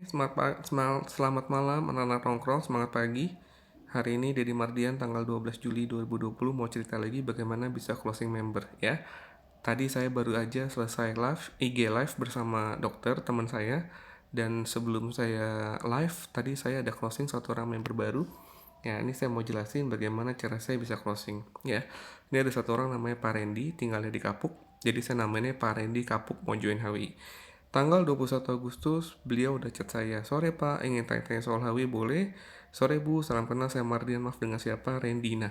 Selamat malam anak-anak nongkrong, semangat pagi. Hari ini Deddy Mardian tanggal 12 Juli 2020 mau cerita lagi bagaimana bisa closing member ya. Tadi saya baru aja selesai live, IG live bersama dokter teman saya. Dan sebelum saya live, tadi saya ada closing satu orang member baru. Ya, ini saya mau jelasin bagaimana cara saya bisa closing ya. Ini ada satu orang namanya Pak Randy, tinggalnya di Kapuk. Jadi saya namanya Pak Randy Kapuk mau join HWI. Tanggal 21 Agustus, beliau udah chat saya. Sore Pak, ingin tanya-tanya soal HW boleh? Sore Bu, salam kenal, saya Mardian, maaf dengan siapa? Randy. Nah,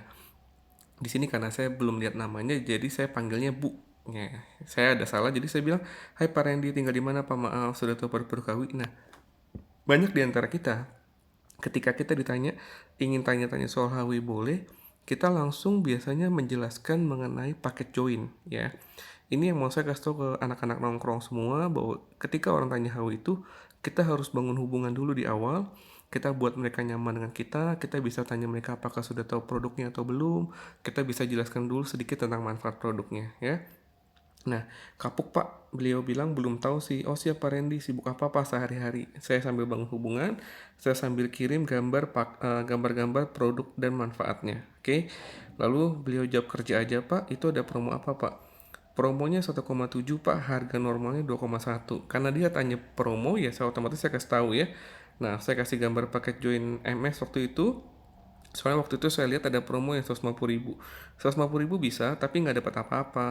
di sini karena saya belum lihat namanya, jadi saya panggilnya Bu. Ya, saya ada salah, jadi saya bilang, Hai Pak Randy, tinggal di mana Pak? Maaf, sudah tahu produk HW. Nah, banyak di antara kita, ketika kita ditanya, ingin tanya-tanya soal HW boleh, kita langsung biasanya menjelaskan mengenai paket join, ya. Ini yang mau saya kasih tahu ke anak-anak nongkrong semua, bahwa ketika orang tanya HW itu, kita harus bangun hubungan dulu di awal, kita buat mereka nyaman dengan kita bisa tanya mereka apakah sudah tahu produknya atau belum, kita bisa jelaskan dulu sedikit tentang manfaat produknya, ya. Nah, Kapuk Pak, beliau bilang belum tahu sih. Oh siap Pak Randy, sibuk apa Pak sehari-hari? Saya sambil bangun hubungan, saya sambil kirim gambar-gambar produk dan manfaatnya. Oke. Lalu beliau jawab kerja aja Pak, itu ada promo apa Pak? Promonya 1,7 Pak, harga normalnya 2,1. Karena dia tanya promo ya saya otomatis saya kasih tahu ya. Nah, saya kasih gambar paket join MS waktu itu. Soalnya waktu itu saya lihat ada promo yang 150.000. 150.000 bisa, tapi nggak dapat apa-apa.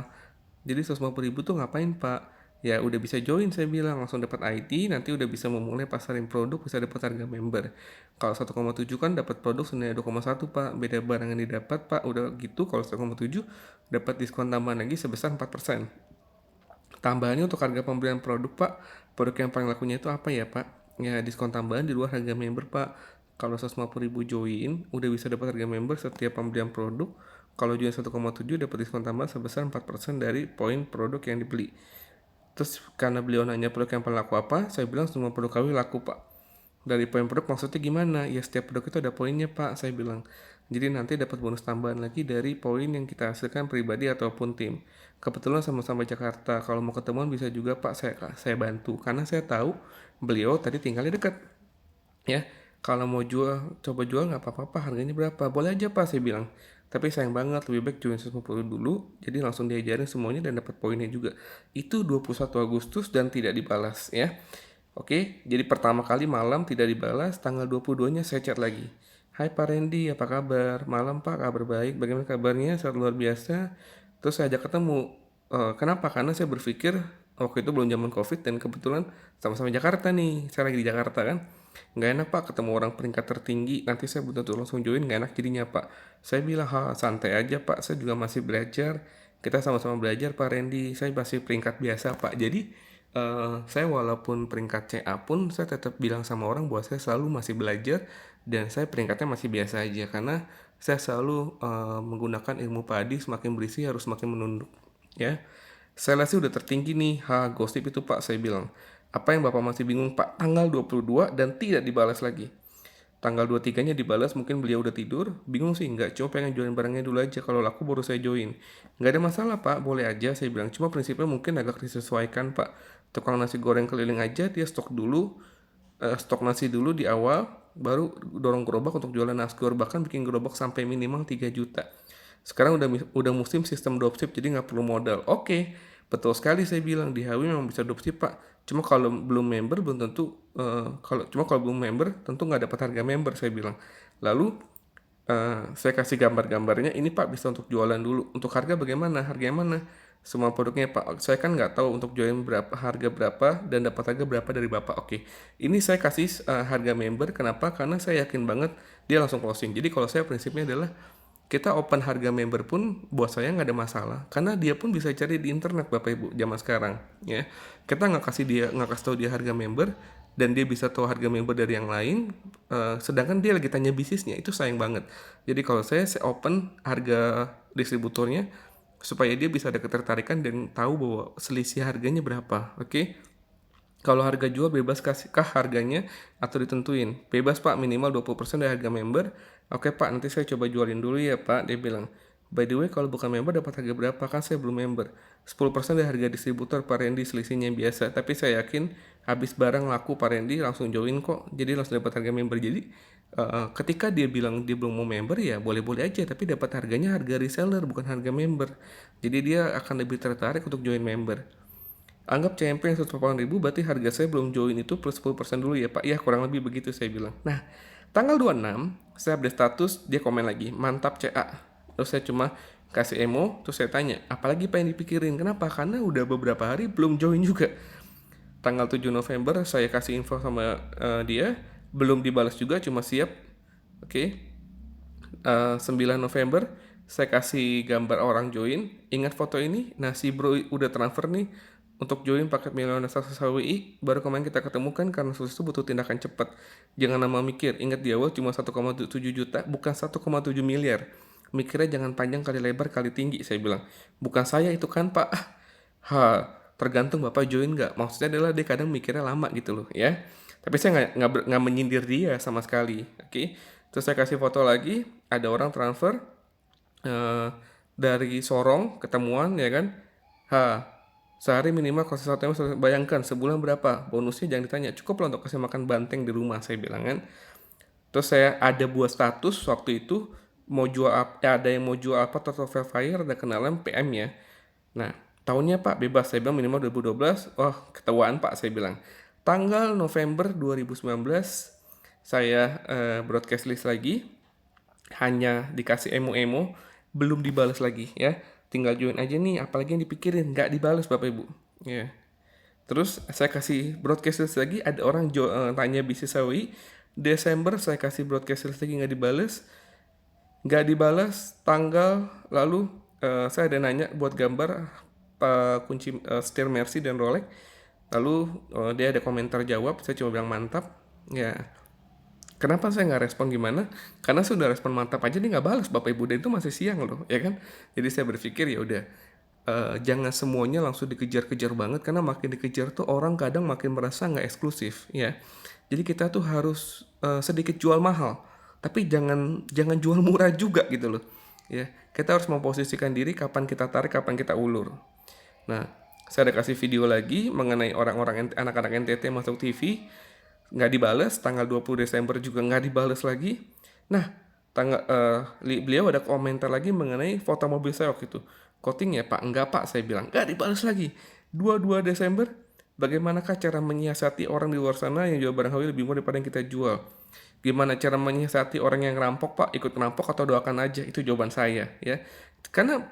Jadi 150.000 tuh ngapain Pak? Ya udah bisa join saya bilang, langsung dapat ID, nanti udah bisa memulai pasarin produk, bisa dapat harga member. Kalau 1,7 kan dapat produk senilai 2,1 Pak, beda barang yang didapat Pak, udah gitu kalau 1,7 dapat diskon tambahan lagi sebesar 4%. Tambahannya untuk harga pembelian produk Pak, produk yang paling lakunya itu apa ya Pak? Ya diskon tambahan di luar harga member Pak. Kalau 150.000 join, udah bisa dapat harga member setiap pembelian produk. Kalau join 1,7 dapat diskon tambahan sebesar 4% dari poin produk yang dibeli. Terus karena beliau nanya produk yang paling laku apa, saya bilang semua produk KW laku Pak. Dari poin produk maksudnya gimana? Ya setiap produk itu ada poinnya Pak, saya bilang. Jadi nanti dapat bonus tambahan lagi dari poin yang kita hasilkan pribadi ataupun tim. Kebetulan sama-sama Jakarta, kalau mau ketemuan bisa juga Pak, saya bantu. Karena saya tahu beliau tadi tinggalnya dekat. Ya, kalau mau jual, coba jual nggak apa-apa Pak, harganya berapa? Boleh aja Pak, saya bilang. Tapi sayang banget, lebih baik join 150 dulu, jadi langsung diajarin semuanya dan dapat poinnya juga. Itu 21 Agustus dan tidak dibalas ya. Oke, jadi pertama kali malam tidak dibalas, tanggal 22-nya saya chat lagi. Hai Pak Randy, apa kabar? Malam Pak, kabar baik. Bagaimana kabarnya? Sangat luar biasa. Terus saya ajak ketemu. Kenapa? Karena saya berpikir waktu itu belum zaman COVID dan kebetulan sama-sama Jakarta nih. Saya lagi di Jakarta kan. Nggak enak Pak ketemu orang peringkat tertinggi. Nanti saya butuh untuk langsung join, nggak enak jadinya Pak. Saya bilang, santai aja Pak. Saya juga masih belajar. Kita sama-sama belajar Pak Randy. Saya masih peringkat biasa Pak. Jadi saya walaupun peringkat CA pun saya tetap bilang sama orang bahwa saya selalu masih belajar dan saya peringkatnya masih biasa aja karena saya selalu menggunakan ilmu padi, semakin berisi harus semakin menunduk ya. Saya sih udah tertinggi nih, gosip itu Pak, saya bilang. Apa yang Bapak masih bingung Pak? Tanggal 22 dan tidak dibalas lagi. Tanggal 23-nya dibalas, mungkin beliau udah tidur. Bingung sih, nggak. Cuma pengen join barangnya dulu aja. Kalau laku baru saya join. Nggak ada masalah, Pak. Boleh aja, saya bilang. Cuma prinsipnya mungkin agak disesuaikan, Pak. Tukang nasi goreng keliling aja, dia stok dulu. Stok nasi dulu di awal. Baru dorong gerobak untuk jualan nasgor. Bahkan bikin gerobak sampai minimal 3 juta. Sekarang udah musim sistem dropship, jadi nggak perlu modal. Oke, betul sekali saya bilang di HW memang bisa dropship Pak. Cuma kalau belum member belum tentu kalau belum member tentu nggak dapat harga member saya bilang. Lalu saya kasih gambar-gambarnya. Ini Pak bisa untuk jualan dulu. Untuk harga bagaimana? Harganya mana? Semua produknya Pak. Saya kan nggak tahu untuk join berapa harga berapa dan dapat harga berapa dari Bapak. Oke, ini saya kasih harga member. Kenapa? Karena saya yakin banget dia langsung closing. Jadi kalau saya prinsipnya adalah kita open harga member pun buat saya nggak ada masalah karena dia pun bisa cari di internet Bapak Ibu zaman sekarang ya. Kita nggak kasih tahu dia harga member dan dia bisa tahu harga member dari yang lain, sedangkan dia lagi tanya bisnisnya, itu sayang banget. Jadi kalau saya open harga distributornya supaya dia bisa ada ketertarikan dan tahu bahwa selisih harganya berapa. Oke. Kalau harga jual bebas kasihkah harganya atau ditentuin? Bebas Pak, minimal 20% dari harga member. Oke Pak, nanti saya coba jualin dulu ya Pak, dia bilang. By the way, kalau bukan member dapat harga berapa? Kan saya belum member. 10% dari harga distributor Pak Randy, selisihnya biasa. Tapi saya yakin habis barang laku Pak Randy langsung join kok. Jadi langsung dapat harga member. Jadi ketika dia bilang dia belum mau member ya boleh-boleh aja. Tapi dapat harganya harga reseller bukan harga member. Jadi dia akan lebih tertarik untuk join member. Anggap CMP yang 180.000 berarti harga saya belum join itu plus 10% dulu ya Pak. Ya kurang lebih begitu saya bilang. Nah, tanggal 26 saya update status, dia komen lagi, mantap CA. Terus saya cuma kasih emo, terus saya tanya, apalagi Pak yang dipikirin? Kenapa? Karena udah beberapa hari belum join juga. Tanggal 7 November saya kasih info sama dia, belum dibalas juga, cuma siap. Oke. 9 November saya kasih gambar orang join. Ingat foto ini? Nah, si bro udah transfer nih untuk join paket Milioner Sukses HWI. Baru kemarin kita ketemukan karena sukses itu butuh tindakan cepat. Jangan lama mikir. Ingat di awal cuma 1,7 juta, bukan 1,7 miliar. Mikirnya jangan panjang kali lebar kali tinggi, saya bilang. Bukan saya itu kan Pak. Tergantung Bapak join nggak. Maksudnya adalah dia kadang mikirnya lama gitu loh ya. Tapi saya nggak menyindir dia sama sekali. Oke. Terus saya kasih foto lagi, ada orang transfer dari Sorong ketemuan ya kan. Sehari minimal kos satu bayangkan sebulan berapa? Bonusnya jangan ditanya, cukup lah untuk kasih makan banteng di rumah, saya bilang kan. Terus saya ada buat status waktu itu mau jual ada yang mau jual apa Total Fire, ada kenalan PM ya. Nah, tahunnya Pak bebas, saya bilang minimal 2012. Oh, ketahuan Pak, saya bilang. Tanggal November 2019 saya broadcast list lagi, hanya dikasih emo-emo, belum dibalas lagi ya. Tinggal join aja nih, apalagi yang dipikirin, nggak dibalas Bapak Ibu. Ya. Terus saya kasih broadcast list lagi, ada orang tanya bisnis sawi. Desember saya kasih broadcast list lagi, nggak dibalas. Tanggal lalu saya ada nanya buat gambar kunci setir Mercy dan Rolex. Lalu dia ada komentar jawab, saya cuma bilang mantap. Ya, kenapa saya nggak respon gimana? Karena sudah respon mantap aja dia nggak balas Bapak Ibu, dan itu masih siang loh, ya kan? Jadi saya berpikir ya udah, jangan semuanya langsung dikejar-kejar banget, karena makin dikejar tuh orang kadang makin merasa nggak eksklusif, ya. Jadi kita tuh harus sedikit jual mahal, tapi jangan jual murah juga gitu loh, ya. Kita harus memposisikan diri kapan kita tarik, kapan kita ulur. Nah, saya ada kasih video lagi mengenai orang-orang anak-anak NTT masuk TV, nggak dibales. Tanggal 20 Desember juga nggak dibales lagi. Nah, beliau ada komentar lagi mengenai foto mobil saya waktu itu. Coating ya Pak? Enggak Pak, saya bilang. Nggak dibales lagi. 22 Desember, bagaimanakah cara menyiasati orang di luar sana yang jual barang HW lebih murah daripada yang kita jual? Gimana cara menyiasati orang yang ngerampok Pak? Ikut ngerampok atau doakan aja? Itu jawaban saya ya. Karena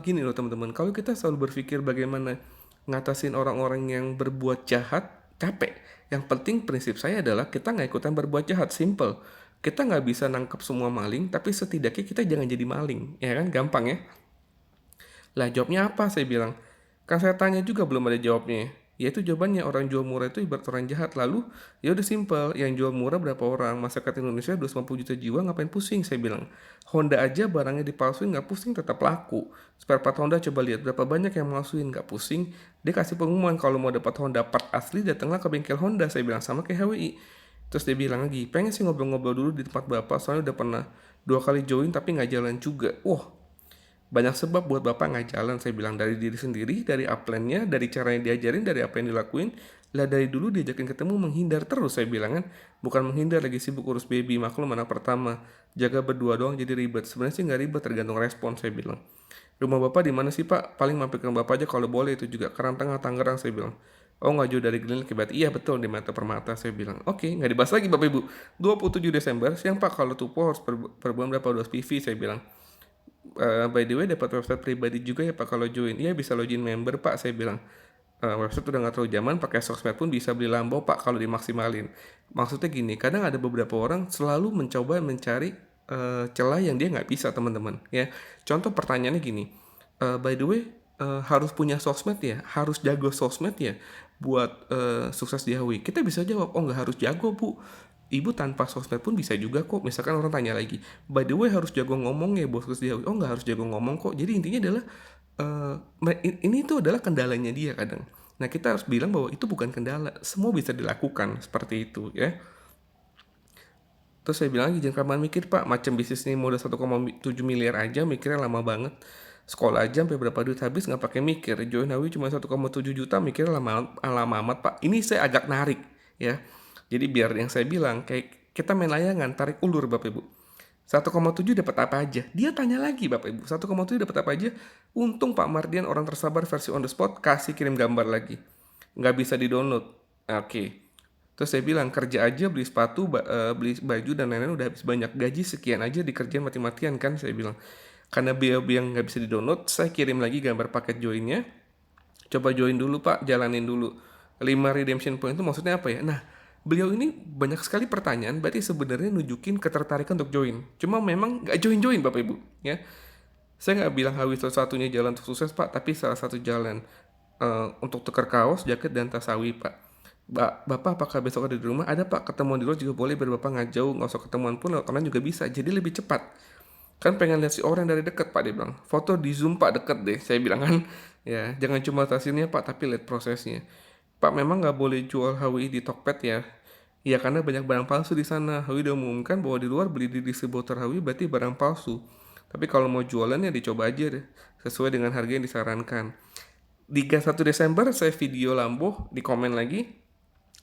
gini loh teman-teman, kalau kita selalu berpikir bagaimana ngatasin orang-orang yang berbuat jahat, capek. Yang penting prinsip saya adalah kita nggak ikutan berbuat jahat, simple. Kita nggak bisa nangkep semua maling, tapi setidaknya kita jangan jadi maling, ya kan? Gampang ya. Lah jawabnya apa? Saya bilang. Kan saya tanya juga belum ada jawabnya. Yaitu jawabannya orang jual murah itu ibarat orang jahat. Lalu ya udah simple, yang jual murah berapa orang? Masyarakat Indonesia 250 juta jiwa, ngapain pusing? Saya bilang. Honda aja barangnya dipalsuin nggak pusing, tetap laku. Spare part Honda coba lihat berapa banyak yang malsuin, nggak pusing. Dia kasih pengumuman kalau mau dapat Honda part asli datanglah ke bengkel Honda. Saya bilang sama kayak HWI. Terus dia bilang lagi, pengen sih ngobrol-ngobrol dulu di tempat bapak, soalnya udah pernah 2 kali join tapi nggak jalan juga. Wah, banyak sebab buat bapak nggak jalan, saya bilang, dari diri sendiri, dari upline-nya, dari cara yang diajarin, dari apa yang dilakuin. Lah dari dulu diajakin ketemu menghindar terus, saya bilang kan. Bukan menghindar, lagi sibuk urus baby, maklum anak pertama. Jaga berdua doang jadi ribet. Sebenarnya sih nggak ribet, tergantung respon, saya bilang. Rumah bapak di mana sih Pak? Paling mampir ke bapak aja kalau boleh, itu juga Karang Tengah Tangerang, saya bilang. Oh nggak jauh dari Glen Kibat. Iya betul, di Mata Permata, saya bilang. Oke, nggak dibahas lagi Bapak Ibu. 27 Desember, siang Pak, kalau tupo harus per bulan berapa 12 PV, saya bilang. By the way dapat website pribadi juga ya Pak kalau join. Iya bisa login member Pak, saya bilang. Website udah nggak terlalu zaman, pakai sosmed pun bisa beli Lambo Pak kalau dimaksimalin. Maksudnya gini, kadang ada beberapa orang selalu mencoba mencari celah yang dia nggak bisa teman-teman ya. Contoh pertanyaannya gini, by the way harus punya sosmed ya, harus jago sosmed ya buat sukses di HW. Kita bisa jawab, oh nggak harus jago Bu. Ibu tanpa sosmed pun bisa juga kok. Misalkan orang tanya lagi, by the way harus jago ngomong ya bos sukses di HW. Oh nggak harus jago ngomong kok. Jadi intinya adalah ini tuh adalah kendalanya dia kadang. Nah kita harus bilang bahwa itu bukan kendala, semua bisa dilakukan seperti itu ya. Terus saya bilang lagi, jangan kelamaan mikir pak, macam bisnis ini modal 1,7 miliar aja mikirnya lama banget. Sekolah aja sampai berapa duit habis nggak pakai mikir. Join Hawi cuma 1,7 juta mikirnya lama amat pak. Ini saya agak narik ya. Jadi biar yang saya bilang kayak kita main layangan tarik ulur bapak ibu. 1,7 dapat apa aja? Dia tanya lagi bapak ibu. 1,7 dapat apa aja? Untung Pak Mardian orang tersabar versi on the spot kasih kirim gambar lagi. Nggak bisa di download. Oke. Terus saya bilang kerja aja beli sepatu, beli baju dan lain-lain udah habis banyak, gaji sekian aja dikerjain mati-matian kan saya bilang. Karena biaya yang nggak bisa di-download, saya kirim lagi gambar paket joinnya. Coba join dulu pak, jalanin dulu. 5 redemption point itu maksudnya apa ya? Nah, beliau ini banyak sekali pertanyaan, berarti sebenarnya nunjukin ketertarikan untuk join. Cuma memang nggak join-join bapak ibu ya. Saya nggak bilang Hawi satu-satunya jalan untuk sukses pak, tapi salah satu jalan untuk tukar kaos, jaket, dan tas Hawi pak. Bapak apakah besok ada di rumah? Ada pak, ketemuan di luar juga boleh biar bapak nggak jauh, nggak usah ketemuan pun lewat online juga bisa, jadi lebih cepat. Kan pengen lihat si orang dari deket pak, dia bilang. Foto di zoom pak deket deh, saya bilang kan. Ya, jangan cuma hasilnya pak, tapi lihat prosesnya. Pak memang nggak boleh jual HWI di Tokped ya. Ya karena banyak barang palsu di sana. HWI udah umumkan bahwa di luar beli di distributor HWI berarti barang palsu. Tapi kalau mau jualan ya dicoba aja deh, sesuai dengan harga yang disarankan. Di 1 Desember saya video Lambo, di komen lagi.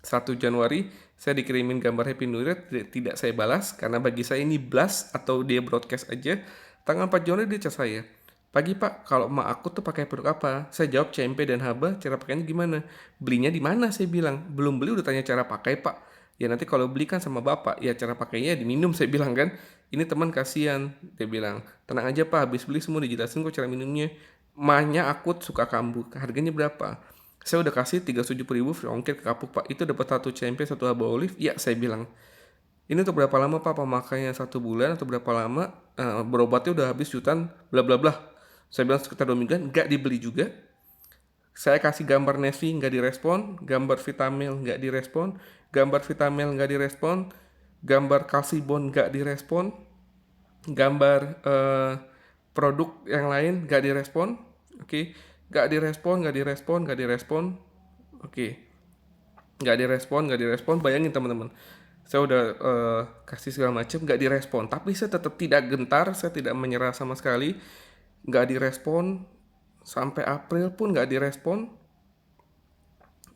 1 Januari saya dikirimin gambar Happy New Year, tidak saya balas karena bagi saya ini blast atau dia broadcast aja. Tanggal 4 Januari dia chat saya, pagi pak, kalau emak aku tuh pakai produk apa? Saya jawab CMP dan Haba, cara pakainya gimana? Belinya di mana? Saya bilang belum beli, udah tanya cara pakai pak. Ya nanti kalau beli kan sama bapak, ya cara pakainya diminum, saya bilang kan. Ini teman kasihan, dia bilang tenang aja pak, habis beli semua dijelasin kok cara minumnya. Mahnya akut suka kambuh, harganya berapa? Saya udah kasih 37.000 free ongkir ke kapuk pak. Itu dapat 1 CMP, 1 haba olive. Ya saya bilang. Ini untuk berapa lama pak pemakaiannya? 1 bulan atau berapa lama? Berobatnya udah habis jutaan bla bla bla. Saya bilang sekitar 2 mingguan. Nggak dibeli juga. Saya kasih gambar Nesi nggak direspon. Gambar Vitamil nggak direspon. Gambar Vitamil nggak direspon. Gambar Calcibon nggak direspon. Gambar produk yang lain nggak direspon. Oke. Nggak direspon, nggak direspon, nggak direspon. Oke. Nggak direspon. Bayangin teman-teman. Saya udah kasih segala macam, nggak direspon. Tapi saya tetap tidak gentar, saya tidak menyerah sama sekali. Nggak direspon. Sampai April pun nggak direspon.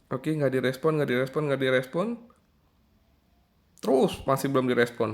Oke, nggak direspon. Terus masih belum direspon.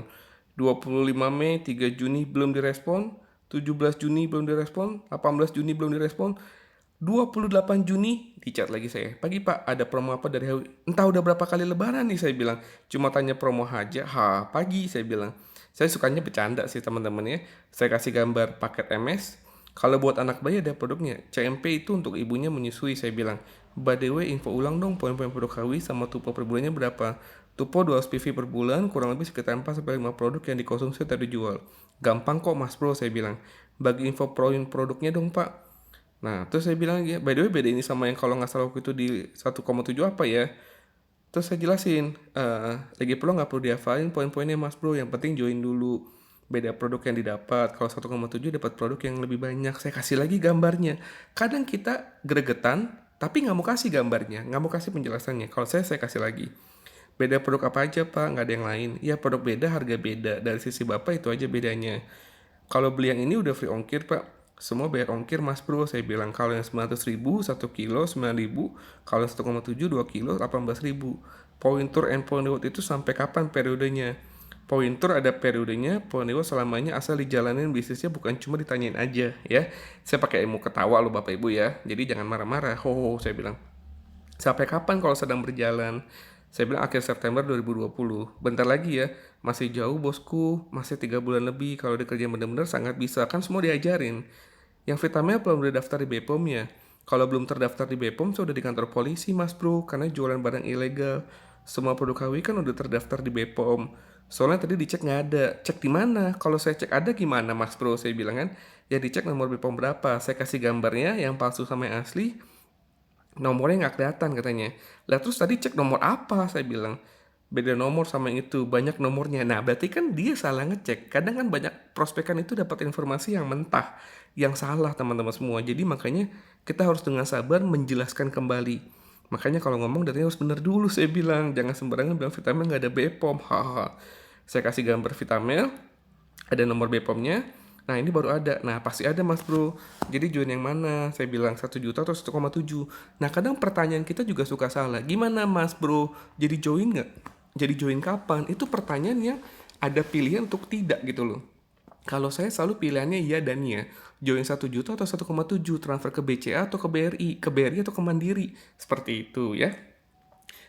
25 Mei, 3 Juni belum direspon. 17 Juni belum direspon. 18 Juni belum direspon. 28 Juni dicat lagi saya. Pagi pak, ada promo apa dari Hawi? Entah udah berapa kali lebaran nih saya bilang. Cuma tanya promo aja. Pagi saya bilang. Saya sukanya bercanda sih teman-teman ya. Saya kasih gambar paket MS. Kalau buat anak bayi ada produknya. CMP itu untuk ibunya menyusui saya bilang. By the way, info ulang dong poin-poin produk Hawi sama tupo per bulannya berapa. Tupo 200 PV per bulan, kurang lebih sekitar 4-5 produk yang dikonsumsi atau dijual. Gampang kok mas bro saya bilang. Bagi info poin produknya dong pak. Nah, terus saya bilang ya, by the way beda ini sama yang kalau nggak salah waktu itu di 1,7 apa ya. Terus saya jelasin, lagi perlu nggak perlu dihafalin poin-poinnya mas bro, yang penting join dulu. Beda produk yang didapat, kalau 1,7 dapat produk yang lebih banyak. Saya kasih lagi gambarnya. Kadang kita gregetan, tapi nggak mau kasih gambarnya, nggak mau kasih penjelasannya. Kalau saya kasih lagi. Beda produk apa aja pak, nggak ada yang lain. Ya produk beda, harga beda. Dari sisi bapak itu aja bedanya. Kalau beli yang ini udah free ongkir pak. Semua bayar ongkir mas bro. Saya bilang kalau yang 900.000 1 kilo 9.000. Kalau yang 1,7 2 kilo 18.000. Point tour and point reward itu sampai kapan periodenya? Point tour ada periodenya, point reward selamanya asal dijalanin bisnisnya, bukan cuma ditanyain aja ya. Saya pakai ilmu ketawa loh bapak ibu ya. Jadi jangan marah-marah. Saya bilang. Sampai kapan kalau sedang berjalan? Saya bilang akhir September 2020. Bentar lagi ya, masih jauh bosku, masih 3 bulan lebih. Kalau dikerjain bener-bener sangat bisa, kan semua diajarin. Yang vitamin belum udah daftar di BPOM ya. Kalau belum terdaftar di BPOM, saya udah di kantor polisi mas bro, karena jualan barang ilegal. Semua produk KW kan udah terdaftar di BPOM. Soalnya tadi dicek nggak ada. Cek di mana? Kalau saya cek ada gimana mas bro? Saya bilang kan, ya dicek nomor BPOM berapa. Saya kasih gambarnya, yang palsu sama yang asli. Nomornya nggak kelihatan katanya. Lah terus tadi cek nomor apa? Saya bilang. Beda nomor sama yang itu, banyak nomornya. Nah berarti kan dia salah ngecek. Kadang kan banyak prospekan itu dapat informasi yang mentah, yang salah teman-teman semua. Jadi makanya kita harus dengan sabar menjelaskan kembali. Makanya kalau ngomong dari harus benar dulu saya bilang. Jangan sembarangan bilang vitamin nggak ada BPOM. Haha. Saya kasih gambar Vitamel, ada nomor BPOM-nya. Nah ini baru ada. Nah pasti ada mas bro. Jadi join yang mana? Saya bilang 1 juta atau 1,7. Nah kadang pertanyaan kita juga suka salah. Gimana mas bro? Jadi join nggak? Jadi join kapan? Itu pertanyaan yang ada pilihan untuk tidak gitu loh. Kalau saya selalu pilihannya iya dan iya. Join 1 juta atau 1,7. Transfer ke BCA atau ke BRI. Ke BRI atau ke Mandiri. Seperti itu ya.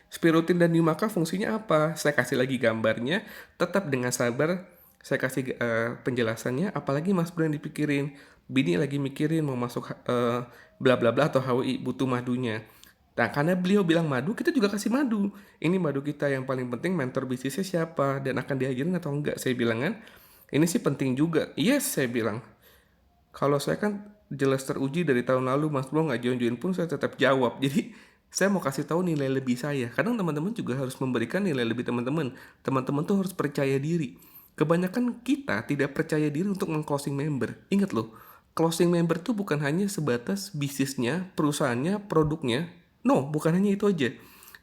Spirutin dan Numaka fungsinya apa? Saya kasih lagi gambarnya, tetap dengan sabar saya kasih penjelasannya. Apalagi Mas Bro yang dipikirin, Bini lagi mikirin mau masuk bla bla bla atau HWI, butuh madunya. Nah, karena beliau bilang madu, kita juga kasih madu. Ini madu kita yang paling penting, mentor bisnisnya siapa dan akan diajarin atau enggak. Saya bilang kan, ini sih penting juga. Yes, saya bilang. Kalau saya kan jelas teruji dari tahun lalu, Mas Bro nggak join-join pun saya tetap jawab. Jadi saya mau kasih tahu nilai lebih saya. Kadang teman-teman juga harus memberikan nilai lebih teman-teman. Teman-teman tuh harus percaya diri. Kebanyakan kita tidak percaya diri untuk meng-closing member. Ingat loh, closing member tuh bukan hanya sebatas bisnisnya, perusahaannya, produknya. No, bukan hanya itu aja.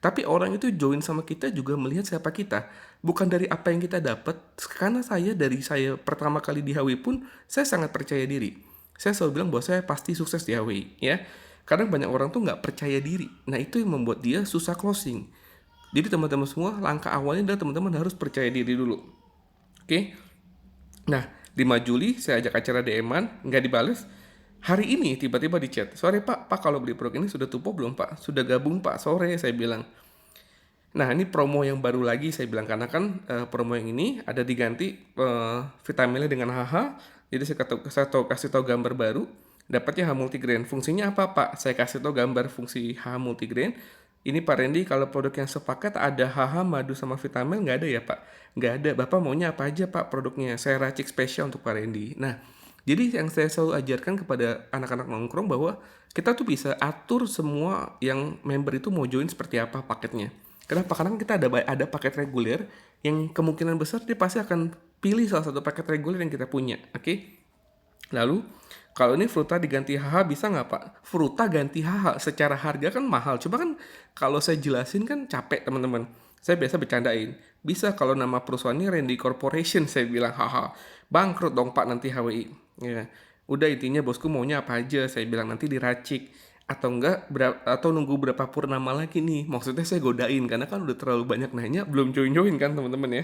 Tapi orang itu join sama kita juga melihat siapa kita. Bukan dari apa yang kita dapat. Karena dari saya pertama kali di HW pun, saya sangat percaya diri. Saya selalu bilang bahwa saya pasti sukses di HW, ya. Kadang banyak orang tuh nggak percaya diri. Nah itu yang membuat dia susah closing. Jadi teman-teman semua, langkah awalnya adalah teman-teman harus percaya diri dulu. Oke? Nah, 5 Juli saya ajak acara DM-an, nggak dibales. Hari ini tiba-tiba di chat, sore Pak kalau beli produk ini sudah tupo belum Pak? Sudah gabung Pak, sore saya bilang. Nah ini promo yang baru lagi saya bilang, karena kan promo yang ini ada diganti vitaminnya dengan HH. Jadi saya kasih tahu gambar baru, dapatnya H multigrain. Fungsinya apa Pak? Saya kasih tahu gambar fungsi H multigrain. Ini Pak Randy, kalau produk yang sepaket ada HH, madu sama vitamin, nggak ada ya Pak? Nggak ada. Bapak maunya apa aja Pak produknya? Saya racik spesial untuk Pak Randy. Nah, jadi yang saya selalu ajarkan kepada anak-anak nongkrong bahwa kita tuh bisa atur semua yang member itu mau join seperti apa paketnya. Kenapa? Karena kita ada paket reguler yang kemungkinan besar dia pasti akan pilih salah satu paket reguler yang kita punya. Oke? Lalu, kalau ini Fruta diganti HH bisa nggak Pak? Fruta ganti HH secara harga kan mahal. Coba kan kalau saya jelasin kan capek teman-teman. Saya biasa bercandain. Bisa kalau nama perusahaannya Randy Corporation, saya bilang haha. Bangkrut dong Pak nanti HWI. Ya. Udah intinya bosku maunya apa aja, saya bilang nanti diracik. Atau enggak, atau nunggu berapa purnama lagi nih. Maksudnya saya godain, karena kan udah terlalu banyak nanya, belum join-join kan teman-teman ya.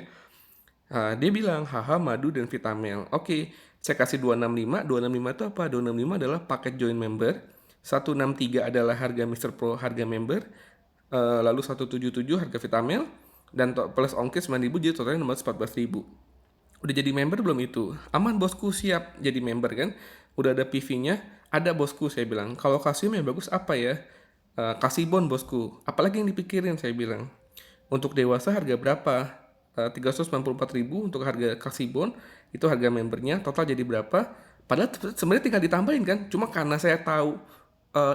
Dia bilang, haha madu dan Vitamel. Oke, saya kasih 265. 265 itu apa? 265 adalah paket join member. 163 adalah harga Mr. Pro, harga member. Lalu 177 harga Vitamel. Dan plus ongkir 9.000, jadi totalnya 614.000. Udah jadi member belum itu? Aman bosku, siap jadi member kan? Udah ada PV-nya, ada bosku, saya bilang. Kalau kalsium yang bagus apa ya? Kasibon bosku. Apalagi yang dipikirin, saya bilang. Untuk dewasa harga berapa? 394.000 untuk harga kasibon, itu harga membernya, total jadi berapa? Padahal sebenarnya tinggal ditambahin kan, cuma karena saya tahu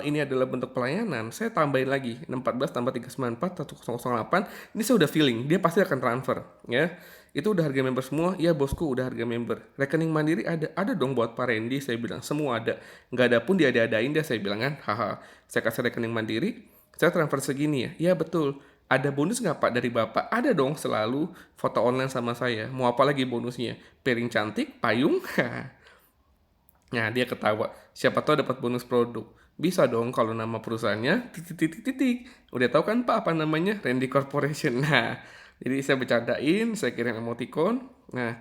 ini adalah bentuk pelayanan, saya tambahin lagi 614 tambah 394 1008. Ini saya udah feeling dia pasti akan transfer ya. Itu udah harga member semua. Ya bosku, udah harga member. Rekening mandiri ada dong buat Pak Randy, saya bilang. Semua ada, nggak ada pun dia adain dia, saya bilang kan. Haha, saya kasih rekening mandiri, saya transfer segini ya. Ya betul. Ada bonus nggak Pak dari Bapak? Ada dong, selalu foto online sama saya. Mau apa lagi bonusnya? Piring cantik, payung. Nah, dia ketawa. Siapa tahu dapat bonus produk. Bisa dong kalau nama perusahaannya titik. Udah tahu kan Pak apa namanya? Randy Corporation. Nah, jadi saya bercandain, saya kirim emoticon. Nah,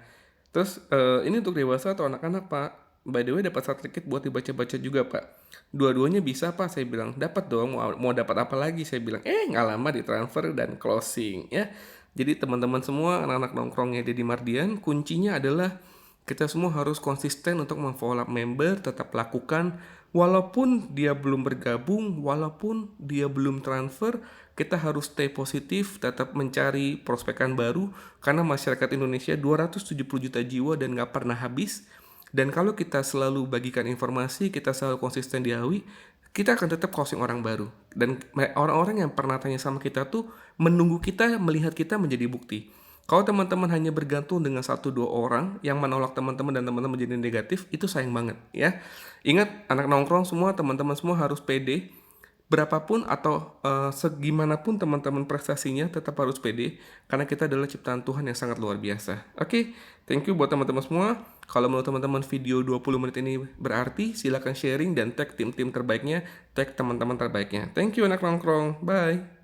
terus ini untuk dewasa atau anak-anak Pak? By the way dapat certificate buat dibaca-baca juga Pak. Dua-duanya bisa Pak, saya bilang. Dapat dong, mau dapat apa lagi? Saya bilang, nggak lama ditransfer dan closing ya. Jadi teman-teman semua, anak-anak nongkrongnya Deddy Mardian, kuncinya adalah kita semua harus konsisten untuk memfollow up member, tetap lakukan walaupun dia belum bergabung, walaupun dia belum transfer, kita harus stay positif, tetap mencari prospekan baru karena masyarakat Indonesia 270 juta jiwa dan nggak pernah habis. Dan kalau kita selalu bagikan informasi, kita selalu konsisten di AWI, kita akan tetap closing orang baru. Dan orang-orang yang pernah tanya sama kita tuh menunggu kita, melihat kita menjadi bukti. Kalau teman-teman hanya bergantung dengan 1-2 orang yang menolak teman-teman dan teman-teman menjadi negatif, itu sayang banget ya. Ingat, anak nongkrong semua, teman-teman semua harus pede. berapapun atau segimanapun teman-teman prestasinya tetap harus pede karena kita adalah ciptaan Tuhan yang sangat luar biasa. Oke, thank you buat teman-teman semua. Kalau menurut teman-teman video 20 menit ini berarti, silakan sharing dan tag tim-tim terbaiknya, tag teman-teman terbaiknya. Thank you anak nongkrong. Bye.